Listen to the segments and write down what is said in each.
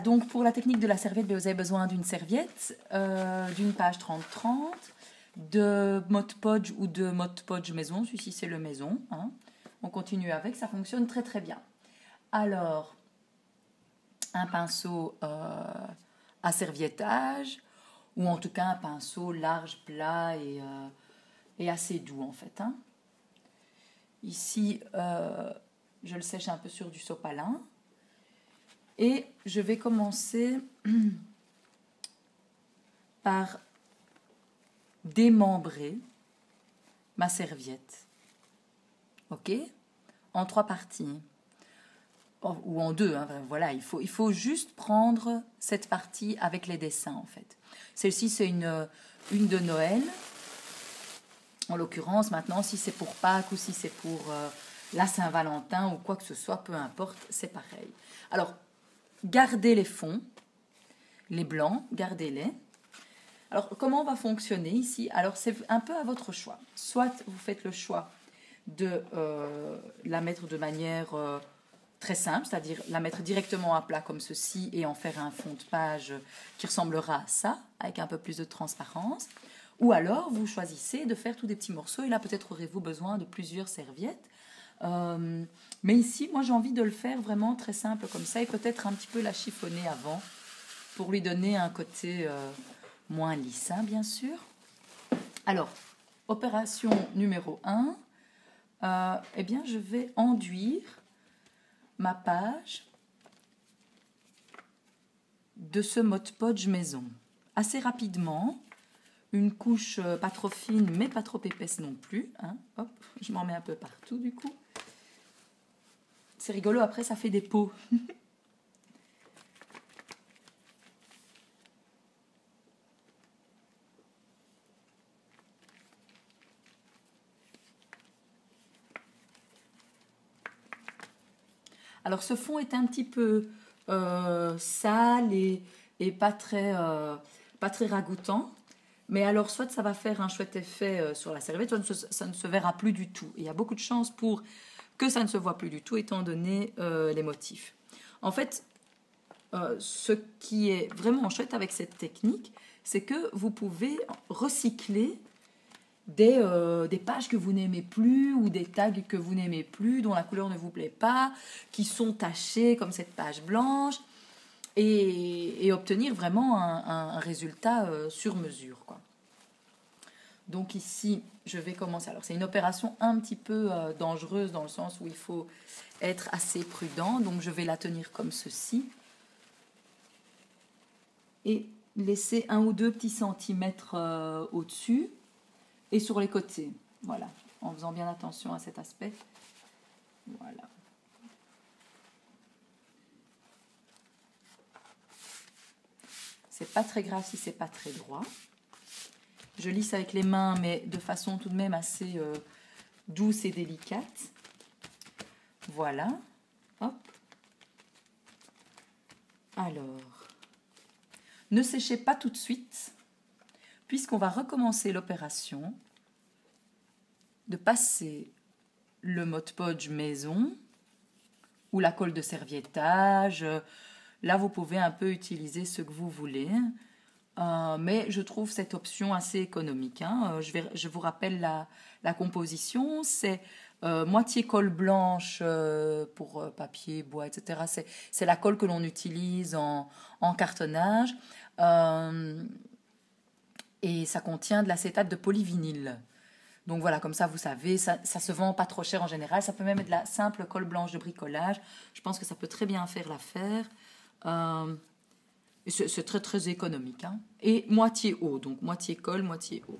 donc pour la technique de la serviette, vous avez besoin d'une serviette, d'une page 30-30, de Mod Podge ou de Mod Podge maison, celui-ci c'est le maison. Hein. On continue avec, ça fonctionne très très bien. Alors, un pinceau à serviettage, ou en tout cas un pinceau large, plat et assez doux en fait. Hein. Ici, je le sèche un peu sur du sopalin. Et je vais commencer par démembrer ma serviette. Ok? En 3 parties. Ou en 2. Hein, voilà, il faut juste prendre cette partie avec les dessins en fait. Celle-ci, c'est une de Noël. En l'occurrence, maintenant, si c'est pour Pâques ou si c'est pour la Saint-Valentin ou quoi que ce soit, peu importe, c'est pareil. Alors, gardez les fonds, les blancs, gardez-les. Alors, comment on va fonctionner ici? Alors, c'est un peu à votre choix. Soit vous faites le choix de la mettre de manière très simple, c'est-à-dire la mettre directement à plat comme ceci et en faire un fond de page qui ressemblera à ça, avec un peu plus de transparence. Ou alors, vous choisissez de faire tous des petits morceaux et là, peut-être aurez-vous besoin de plusieurs serviettes. Mais ici, moi, j'ai envie de le faire vraiment très simple comme ça et peut-être un petit peu la chiffonner avant pour lui donner un côté moins lisse, hein, bien sûr. Alors, opération numéro 1, eh bien, je vais enduire ma page de ce Mod Podge maison. Assez rapidement, une couche pas trop fine, mais pas trop épaisse non plus. Hein. Hop, je m'en mets un peu partout du coup. C'est rigolo, après ça fait des pots. Alors ce fond est un petit peu sale et pas très ragoûtant. Mais alors soit ça va faire un chouette effet sur la serviette, soit ça ne se verra plus du tout. Et il y a beaucoup de chances pour que ça ne se voit plus du tout étant donné les motifs. En fait, ce qui est vraiment chouette avec cette technique, c'est que vous pouvez recycler des pages que vous n'aimez plus ou des tags que vous n'aimez plus, dont la couleur ne vous plaît pas, qui sont tachés comme cette page blanche, et obtenir vraiment un résultat sur mesure, quoi. Donc ici, je vais commencer. Alors c'est une opération un petit peu dangereuse dans le sens où il faut être assez prudent. Donc je vais la tenir comme ceci et laisser 1 ou 2 petits centimètres au-dessus et sur les côtés. Voilà, en faisant bien attention à cet aspect. Voilà. C'est pas très grave si c'est pas très droit. Je lisse avec les mains, mais de façon tout de même assez douce et délicate. Voilà. Hop. Alors, ne séchez pas tout de suite, puisqu'on va recommencer l'opération de passer le Mod Podge maison ou la colle de serviettage. Là, vous pouvez un peu utiliser ce que vous voulez. Mais je trouve cette option assez économique. Hein. Je vous rappelle la composition. C'est moitié colle blanche pour papier, bois, etc. C'est la colle que l'on utilise en cartonnage. Et ça contient de l'acétate de polyvinyle. Donc voilà, comme ça, vous savez, ça se vend pas trop cher en général. Ça peut même être de la simple colle blanche de bricolage. Je pense que ça peut très bien faire l'affaire. C'est très très économique. Hein. Et moitié eau, donc moitié colle, moitié eau.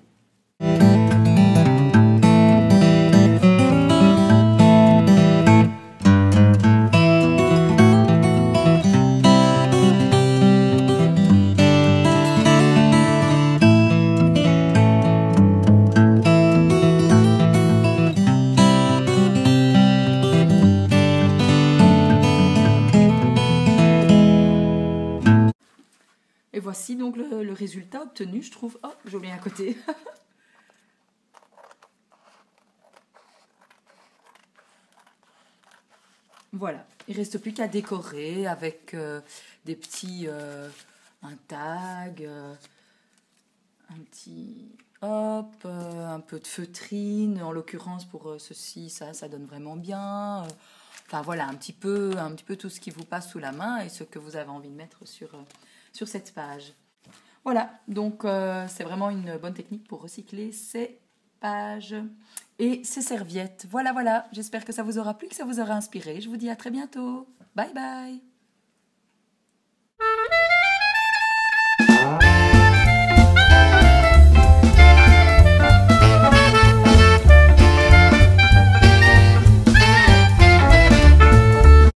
Et voici donc le résultat obtenu, je trouve. Oh, j'ai oublié un côté. Voilà, il reste plus qu'à décorer avec des petits... un tag, un petit... Hop, un peu de feutrine, en l'occurrence pour ceci, ça donne vraiment bien. Enfin voilà, un petit peu tout ce qui vous passe sous la main et ce que vous avez envie de mettre sur cette page. Voilà, donc c'est vraiment une bonne technique pour recycler ces pages et ces serviettes. Voilà, j'espère que ça vous aura plu, que ça vous aura inspiré. Je vous dis à très bientôt. Bye bye.